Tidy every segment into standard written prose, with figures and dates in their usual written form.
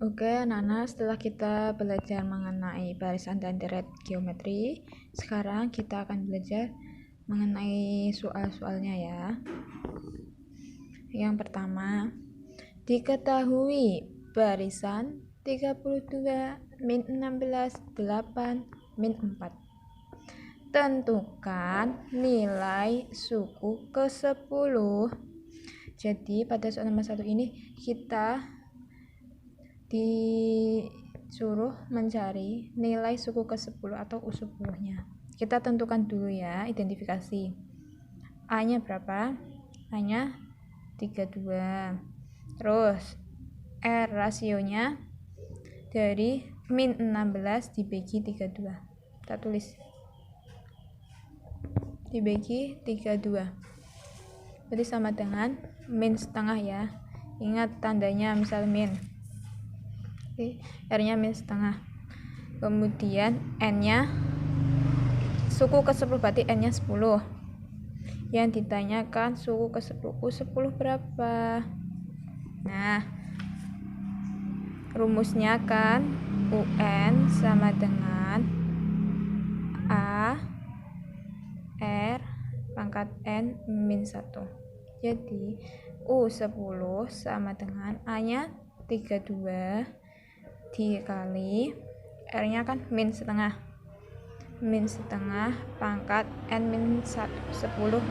Oke, anak-anak, setelah kita belajar mengenai barisan dan deret geometri, sekarang kita akan belajar mengenai soal-soalnya ya. Yang pertama, diketahui barisan 32 min 16 8 min 4. Tentukan nilai suku ke-10. Jadi pada soal nomor 1 ini kita disuruh mencari nilai suku ke-10 atau U10-nya. Kita tentukan dulu ya, identifikasi. A-nya berapa? A-nya 32. Terus R rasionya dari min 16 dibagi 32. Kita tulis. Dibagi 32. Berarti sama dengan min setengah ya. Ingat tandanya misal min. R-nya min setengah. Kemudian N-nya suku ke-10 berarti N-nya 10. Yang ditanyakan suku ke-10 U10 berapa? Nah, rumusnya kan UN sama dengan A R pangkat N min 1. Jadi U10 sama dengan A-nya 32 dikali R-nya kan min setengah pangkat N min 1, 10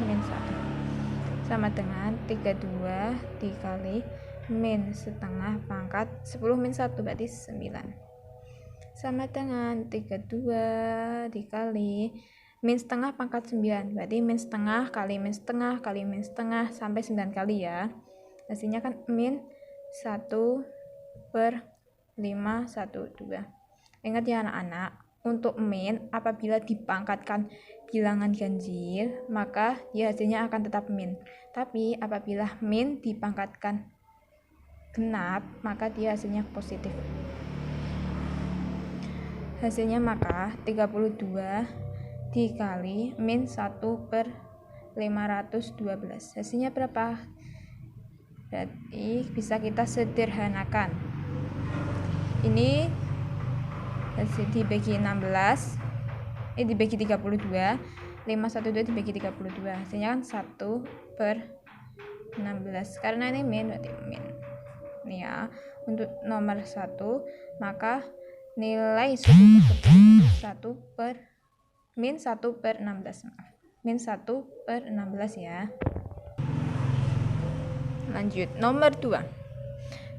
min 1 sama dengan 32 dikali min setengah pangkat 10 min 1 berarti 9 sama dengan 32 dikali min setengah pangkat 9 berarti min setengah kali min setengah kali min setengah sampai 9 kali ya. Hasilnya kan min 1/512. Ingat ya anak-anak, untuk min apabila dipangkatkan bilangan ganjil maka ya hasilnya akan tetap min. Tapi apabila min dipangkatkan genap maka dia hasilnya positif. Hasilnya maka 32 dikali min 1/512. Hasilnya berapa? Berarti bisa kita sederhanakan. Ini hasil dibagi 16, dibagi 32, 512 dibagi 32. Hasilnya kan 1/16. Karena ini min berarti min. Ini ya, untuk nomor 1 maka nilai suku ke-10 min 1/16. Min 1/16 ya. Lanjut, nomor 2.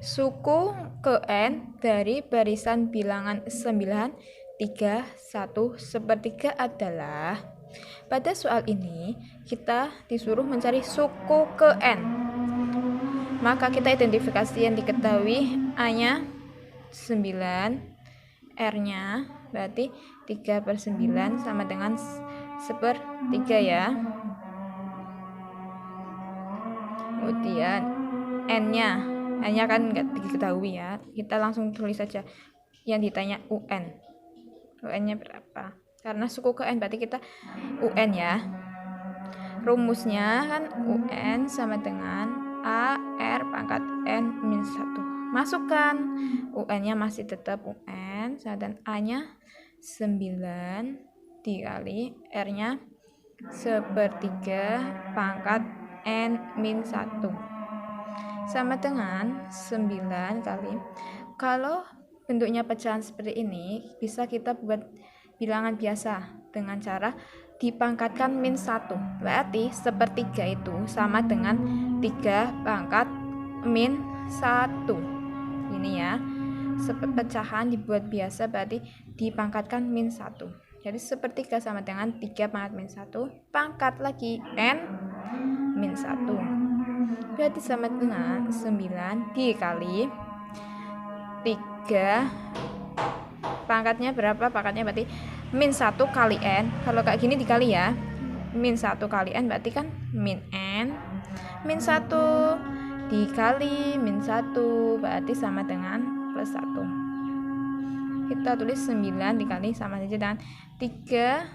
Suku ke N dari barisan bilangan 9, 3, 1, sepertiga adalah. Pada soal ini, kita disuruh mencari suku ke N. Maka kita identifikasi yang diketahui A-nya 9, R-nya berarti 3/9 sama dengan 1/3 ya. Kemudian N-nya kan nggak diketahui ya, kita langsung tulis saja yang ditanya UN-nya berapa, karena suku ke N berarti kita UN ya. Rumusnya kan UN sama dengan A R pangkat N min 1. Masukkan UN-nya masih tetap UN sama dengan A-nya 9 dikali R-nya 1/3 pangkat N min 1 sama dengan 9 kali. Kalau bentuknya pecahan seperti ini bisa kita buat bilangan biasa dengan cara dipangkatkan min 1. Berarti 1/3 itu sama dengan 3 pangkat min 1. Ini ya, pecahan dibuat biasa berarti dipangkatkan min 1. Jadi 1/3 sama dengan 3 pangkat min 1 pangkat lagi N min 1. Berarti sama dengan 9 dikali 3 pangkatnya berapa? Pangkatnya berarti min 1 kali N. Kalau kayak gini dikali ya, min 1 kali N berarti kan min N min 1 dikali min 1 berarti sama dengan plus 1. Kita tulis 9 dikali sama saja dengan 3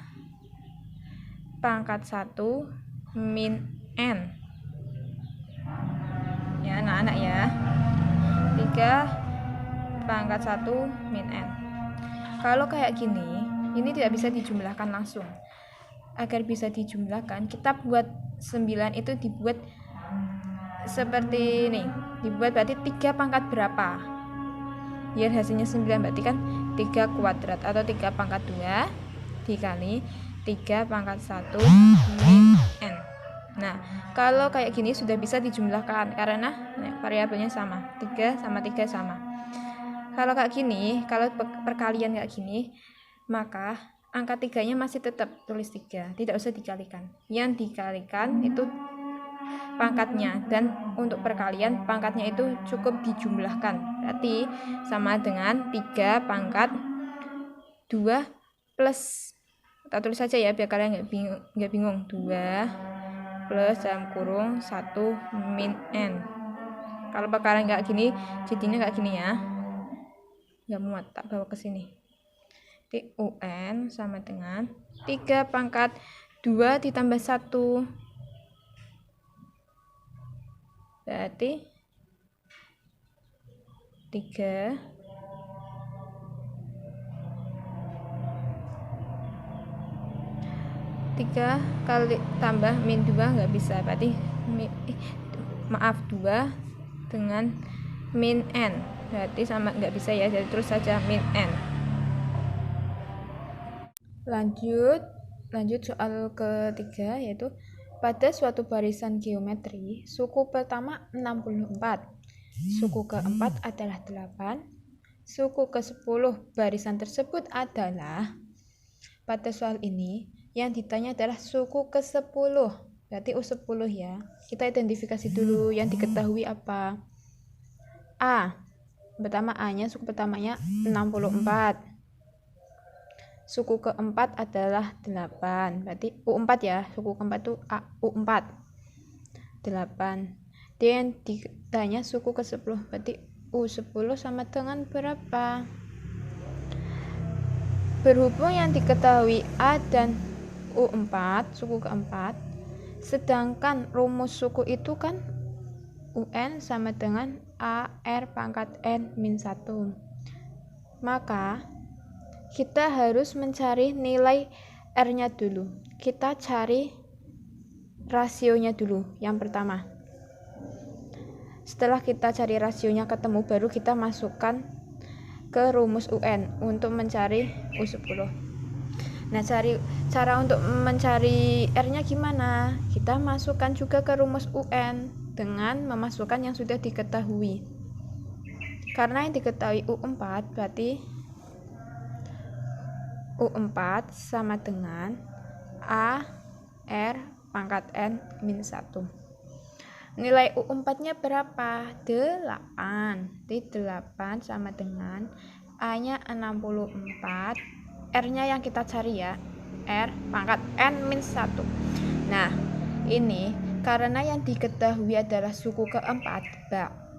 pangkat 1 min N ya anak-anak ya. 3 pangkat 1 min N. Kalau kayak gini, ini tidak bisa dijumlahkan langsung. Agar bisa dijumlahkan, kita buat 9 itu dibuat seperti ini. Dibuat berarti 3 pangkat berapa? Biar hasilnya 9, berarti kan 3 kuadrat atau 3 pangkat 2 dikali 3 pangkat 1 min N. Nah, kalau kayak gini sudah bisa dijumlahkan karena variabelnya sama, 3 sama 3 sama. Kalau kayak gini, kalau perkalian kayak gini, maka angka 3-nya masih tetap tulis 3, tidak usah dikalikan. Yang dikalikan itu pangkatnya, dan untuk perkalian pangkatnya itu cukup dijumlahkan. Berarti sama dengan 3 pangkat 2 plus, kita tulis saja ya biar kalian nggak bingung, 2 plus dalam kurung 1 min N. Kalau perkalian kayak gini jadinya kayak gini ya, nggak muat, tak bawa ke sini. Jadi UN sama dengan 3 pangkat 2 ditambah 1, berarti 3 kali tambah min 2 nggak bisa, berarti 2 dengan min N, berarti sama nggak bisa ya, jadi terus saja min N. Lanjut soal ketiga, yaitu pada suatu barisan geometri suku pertama 64, suku keempat adalah 8, suku ke-10 barisan tersebut adalah. Pada soal ini yang ditanya adalah suku ke-10, berarti U10 ya. Kita identifikasi dulu yang diketahui apa. A, pertama A-nya, suku pertamanya 64. Suku keempat adalah 8, berarti U4 ya. Suku keempat itu U4, 8. Dan ditanya suku ke-10, berarti U10 sama dengan berapa? Berhubung yang diketahui A dan U4, suku keempat, sedangkan rumus suku itu kan UN sama dengan AR pangkat N min 1. Maka kita harus mencari nilai R-nya dulu. Kita cari rasionya dulu yang pertama. Setelah kita cari rasionya ketemu, baru kita masukkan ke rumus UN untuk mencari U10. Nah, cara untuk mencari R-nya gimana? Kita masukkan juga ke rumus UN dengan memasukkan yang sudah diketahui. Karena yang diketahui U4, berarti U4 sama dengan A R pangkat N min 1. Nilai U4-nya berapa? 8. Di 8 sama dengan A-nya 64, R-nya yang kita cari ya, R pangkat N min 1. Nah, ini karena yang diketahui adalah suku keempat,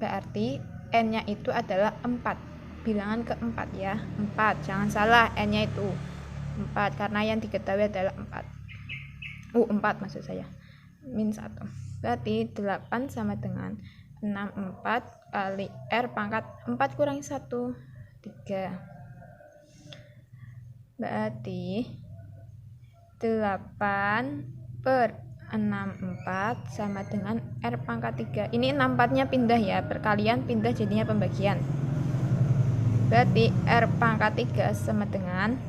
berarti N-nya itu adalah 4. Bilangan keempat ya, 4. Jangan salah, N-nya itu 4 karena yang diketahui adalah 4. U4 maksud saya, min 1. Berarti 8 sama dengan 64 kali R pangkat 4 kurangi 1, 3. Berarti 8 per 64 sama dengan R pangkat 3. Ini 64-nya pindah ya, perkalian pindah jadinya pembagian. Berarti R pangkat 3 sama dengan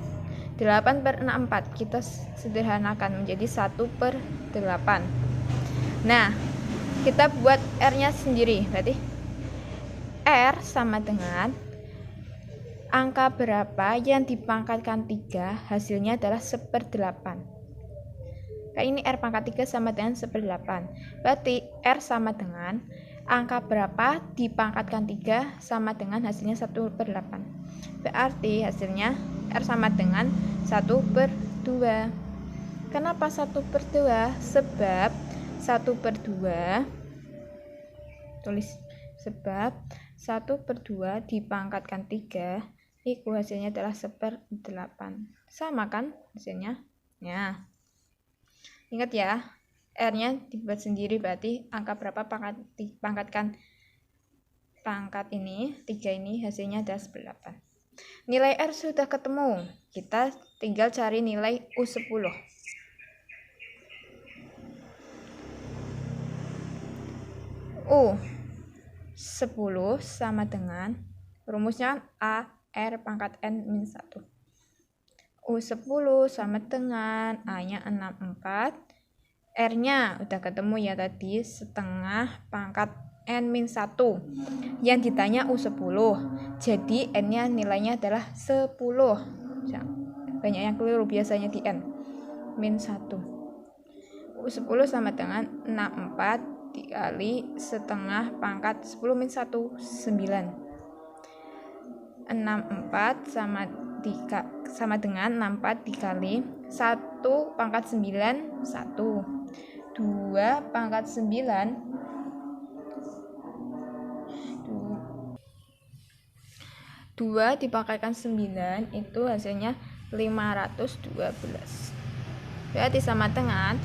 8 per 64. Kita sederhanakan menjadi 1 per 8. Nah, kita buat R-nya sendiri. Berarti R sama dengan angka berapa yang dipangkatkan 3, hasilnya adalah 1/8. Kayak ini R pangkat 3 sama dengan 1/8. Berarti R sama dengan angka berapa dipangkatkan 3 sama dengan hasilnya 1/8. Berarti hasilnya R sama dengan 1/2. Kenapa 1/2? Sebab 1/2, tulis, sebab 1/2 dipangkatkan 3 itu hasilnya adalah 1/8. Sama kan hasilnya? Ya. Ingat ya, R-nya dibuat sendiri, berarti angka berapa dipangkatkan pangkat ini, 3 ini hasilnya adalah 8. Nilai R sudah ketemu. Kita tinggal cari nilai U10. U10 sama dengan rumusnya A R pangkat N min 1. U10 sama dengan A-nya 64. R-nya udah ketemu ya tadi, setengah pangkat N min 1. Yang ditanya U10. Jadi N-nya nilainya adalah 10. Banyak yang keliru biasanya di N. Min 1. U10 sama dengan 64 dikali setengah pangkat 10 min 1, 9. 64 sama dengan 64 dikali 1 pangkat 9, 1. 2 pangkat 9 2 dipakaikan 9 itu hasilnya 512. Berarti sama dengan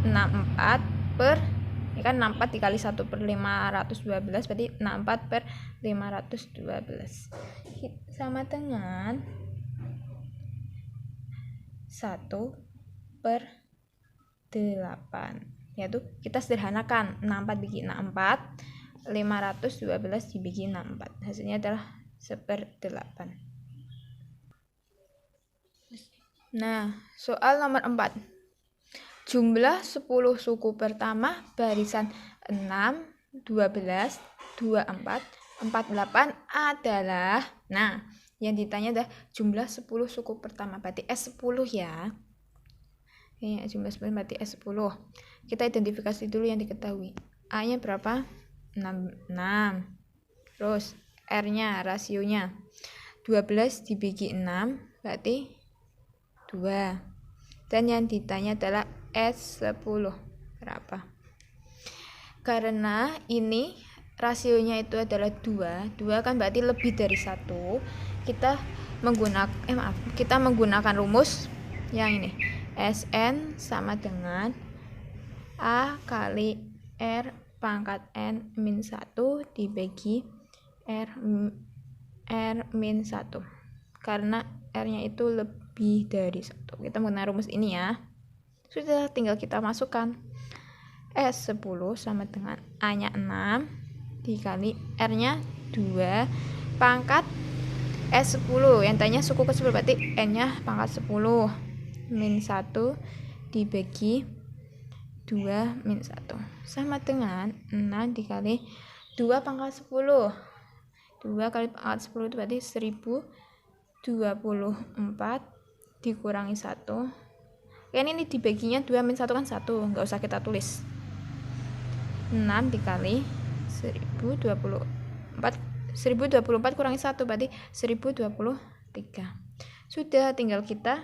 64 per, ini kan 64 dikali 1 per 512, berarti 64 per 512 sama dengan 1 per 8, yaitu kita sederhanakan 64 dibagi 64, 512 dibagi 64, hasilnya adalah 1/8. Nah, soal nomor 4. Jumlah 10 suku pertama barisan 6, 12, 24, 48 adalah, nah, yang ditanya adalah jumlah 10 suku pertama, berarti S10 ya. Ini jumlah 10 berarti S10. Kita identifikasi dulu yang diketahui. A-nya berapa? 6. Terus R-nya, rasionya 12 dibagi 6 berarti 2. Dan yang ditanya adalah S10 berapa? Karena ini rasionya itu adalah 2 kan berarti lebih dari 1. Kita menggunakan rumus yang ini. Sn sama dengan A kali R pangkat N min 1 dibagi R min 1. Karena R-nya itu lebih dari 1. Kita menggunakan rumus ini ya. Sudah, tinggal kita masukkan. S10 sama dengan A-nya 6 dikali R-nya 2 pangkat S10. Yang tanya suku ke 10 berarti N-nya pangkat 10 min 1 dibagi 2 min 1 sama dengan 6 dikali 2 pangkat 10. 2 kali pangkat 10 itu berarti 1024 dikurangi 1. Ini dibaginya 2 min 1 kan 1, nggak usah kita tulis. 6 dikali 1024 kurangi 1 berarti 1023. Sudah, tinggal kita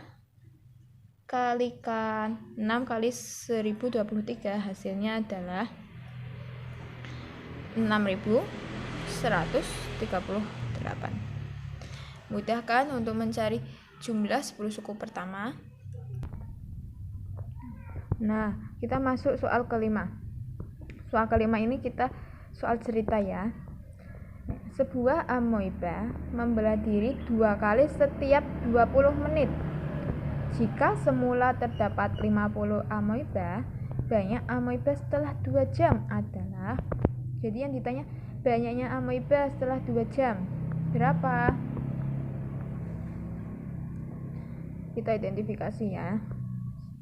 kalikan 6 kali 1023, hasilnya adalah 6138. Mudah kan untuk mencari jumlah 10 suku pertama? Nah, kita masuk soal kelima. Soal kelima ini kita soal cerita ya. Sebuah amoeba membelah diri 2 kali setiap 20 menit. Jika semula terdapat 50 amoeba, banyak amoeba setelah 2 jam adalah. Jadi yang ditanya banyaknya amoeba setelah 2 jam berapa? Kita identifikasi ya.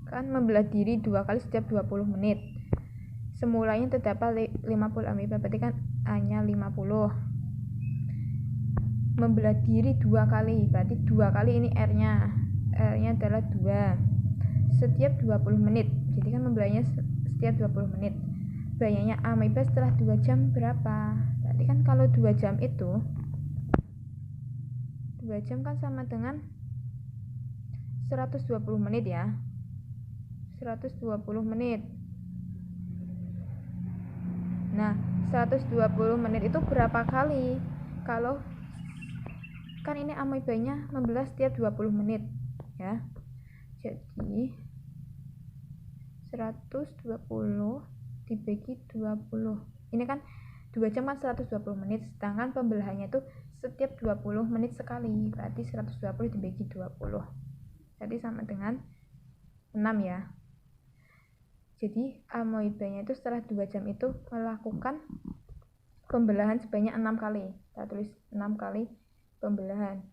Kan membelah diri 2 kali setiap 20 menit. Semulanya terdapat 50 amoeba, berarti kan hanya 50. Membelah diri 2 kali, berarti 2 kali ini R-nya adalah 2 setiap 20 menit. Jadi kan membelahnya setiap 20 menit. Banyaknya amoeba setelah 2 jam berapa? Berarti kan kalau 2 jam itu 2 jam kan sama dengan 120 menit ya. 120 menit. Nah, 120 menit itu berapa kali? Kalau kan ini amoebanya membelah setiap 20 menit ya. Jadi 120 dibagi 20. Ini kan 2 jam kan 120 menit, sedangkan pembelahannya itu setiap 20 menit sekali, berarti 120 dibagi 20, jadi sama dengan 6 ya. Jadi amoebanya itu setelah 2 jam itu melakukan pembelahan sebanyak 6 kali. Kita tulis 6 kali pembelahan.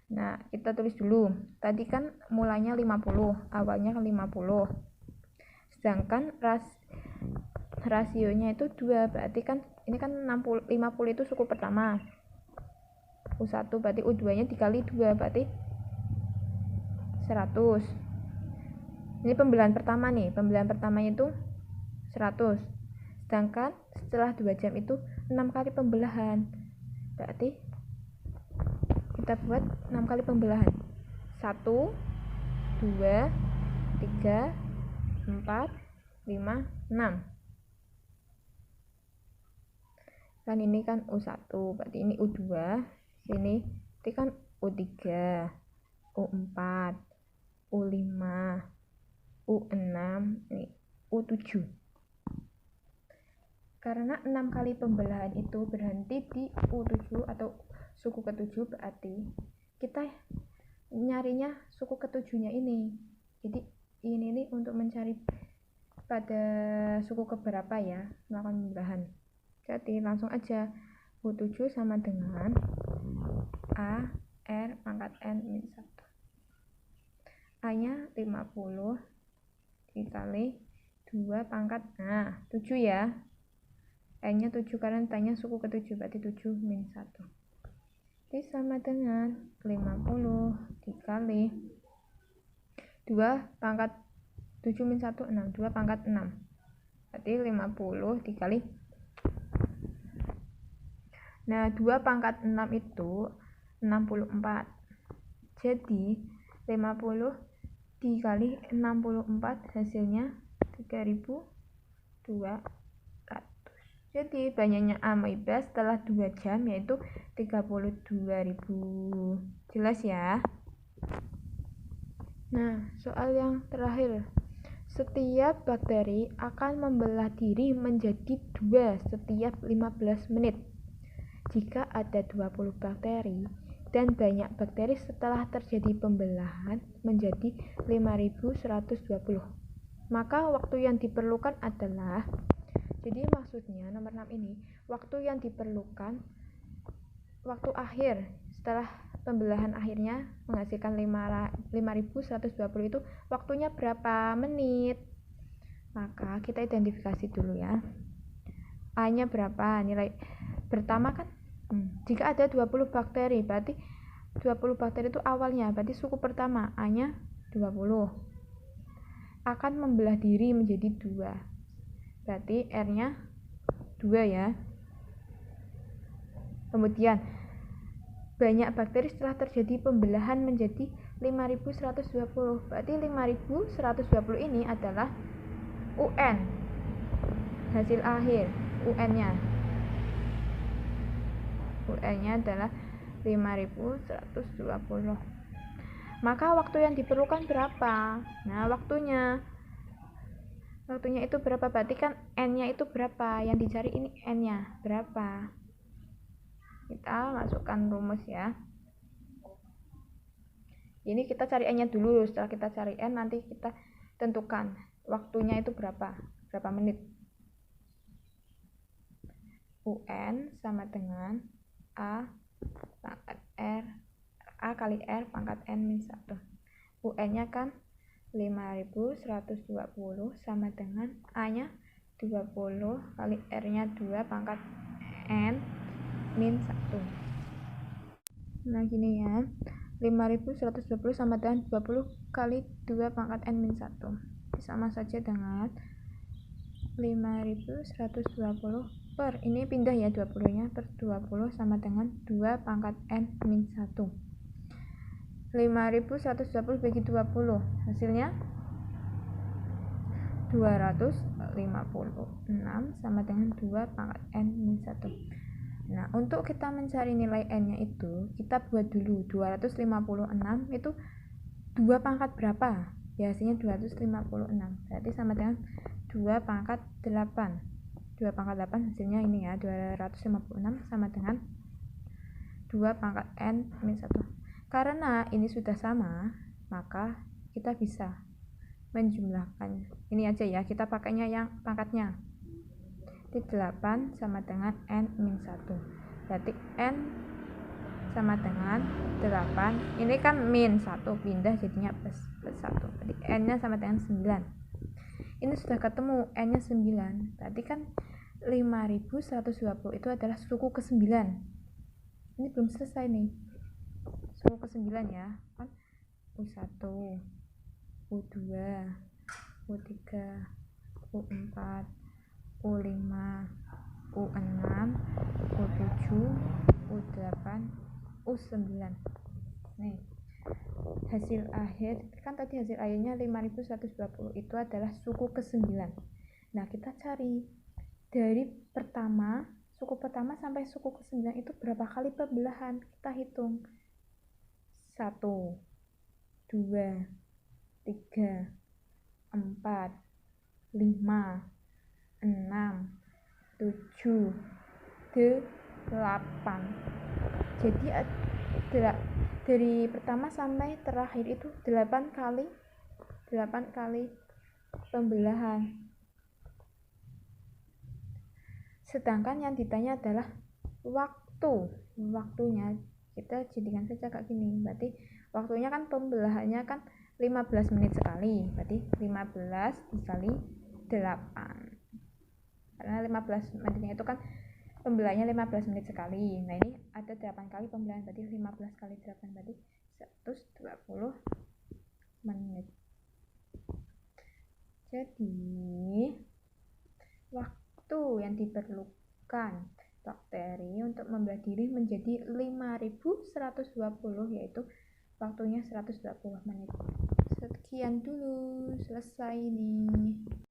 Nah, kita tulis dulu. Tadi kan mulanya 50, awalnya kan 50. Sedangkan rasionya itu 2, berarti kan ini kan 50 itu suku pertama. U1 berarti U2-nya dikali 2, berarti 100. Ini pembelahan pertama nih, pembelahan pertamanya itu 100. Sedangkan setelah 2 jam itu 6 kali pembelahan. Berarti kita buat 6 kali pembelahan. 1, 2, 3, 4, 5, 6. Kan ini kan U1, berarti ini U2. Sini ini kan U3, U4, U5, U6, ini U7. Karena 6 kali pembelahan itu berhenti di U7 atau suku ke-7, berarti kita nyarinya suku ke-7-nya ini. Jadi ini nih untuk mencari pada suku keberapa ya melakukan pembelahan. Jadi langsung aja U7 sama dengan A R pangkat N min 1. A nya 50 dikali 2 pangkat 7 ya. N nya 7 karena tanya suku ke-7, berarti 7 min 1. Jadi sama dengan 50 dikali 2 pangkat 7 min 1, 6. 2 pangkat 6. Berarti 50 dikali. Nah, 2 pangkat 6 itu 64. Jadi 50 dikali 64 hasilnya 3200. Jadi banyaknya amoeba setelah 2 jam yaitu 32.000. Jelas ya? Nah, soal yang terakhir. Setiap bakteri akan membelah diri menjadi 2 setiap 15 menit. Jika ada 20 bakteri dan banyak bakteri setelah terjadi pembelahan menjadi 5120, maka waktu yang diperlukan adalah, jadi maksudnya nomor 6 ini, waktu yang diperlukan, waktu akhir setelah pembelahan akhirnya menghasilkan 5120 itu waktunya berapa menit. Maka kita identifikasi dulu ya. A nya berapa, nilai pertama kan jika ada 20 bakteri, berarti 20 bakteri itu awalnya, berarti suku pertama A nya 20 akan membelah diri menjadi 2, berarti R nya 2 ya. Kemudian banyak bakteri setelah terjadi pembelahan menjadi 5120, berarti 5120 ini adalah UN, hasil akhir. UN-nya adalah 5120. Maka waktu yang diperlukan berapa? Nah, waktunya itu berapa? Berarti kan N-nya itu berapa? Yang dicari ini N-nya berapa? Kita masukkan rumus ya. Ini kita cari N-nya dulu. Setelah kita cari N, nanti kita tentukan waktunya itu berapa menit. UN sama dengan A pangkat R, A kali R pangkat N min 1. UN-nya kan 5120 sama dengan A-nya 20 kali R-nya 2 pangkat N min 1. Nah gini ya, 5120 sama dengan 20 kali 2 pangkat N min 1. Sama saja dengan 5120 per, ini pindah ya 20 nya, per 20 sama dengan 2 pangkat N min 1. 5120 bagi 20 hasilnya 256 sama dengan 2 pangkat N min 1. Nah, untuk kita mencari nilai N nya itu, kita buat dulu 256 itu 2 pangkat berapa? ya hasilnya 256, berarti sama dengan 2 pangkat 8. 2 pangkat 8 hasilnya ini ya, 256 sama dengan 2 pangkat n min 1. Karena ini sudah sama, maka kita bisa menjumlahkan. Ini aja ya, kita pakainya yang pangkatnya. Jadi 8 sama dengan n min 1. Berarti n sama dengan 8. Ini kan min 1 pindah jadinya plus 1. Berarti n-nya sama dengan 9. Ini sudah ketemu n-nya 9. Berarti kan 5120 itu adalah suku ke-9. Ini belum selesai nih. Suku ke-9 ya. Kan U1, U2, U3, U4, U5, U6, U7, U8, U9. Nih, hasil akhir kan tadi hasil akhirnya 5120 itu adalah suku ke-9. Nah, kita cari dari suku pertama sampai suku ke-9 itu berapa kali pembelahan. Kita hitung 1, 2, 3, 4, 5, 6, 7, 8. Jadi dari pertama sampai terakhir itu 8 kali pembelahan. Sedangkan yang ditanya adalah waktunya. Kita jadikan saja kayak gini. Berarti waktunya kan pembelahannya kan 15 menit sekali. Berarti 15 dikali 8. Karena 15 menitnya itu kan pembelahannya 15 menit sekali. Nah, ini ada 8 kali pembelahan, berarti 15 kali 8 berarti 120 menit. Jadi waktu yang diperlukan bakteri untuk membelah diri menjadi 5120, yaitu waktunya 120 menit. Sekian dulu, selesai nih.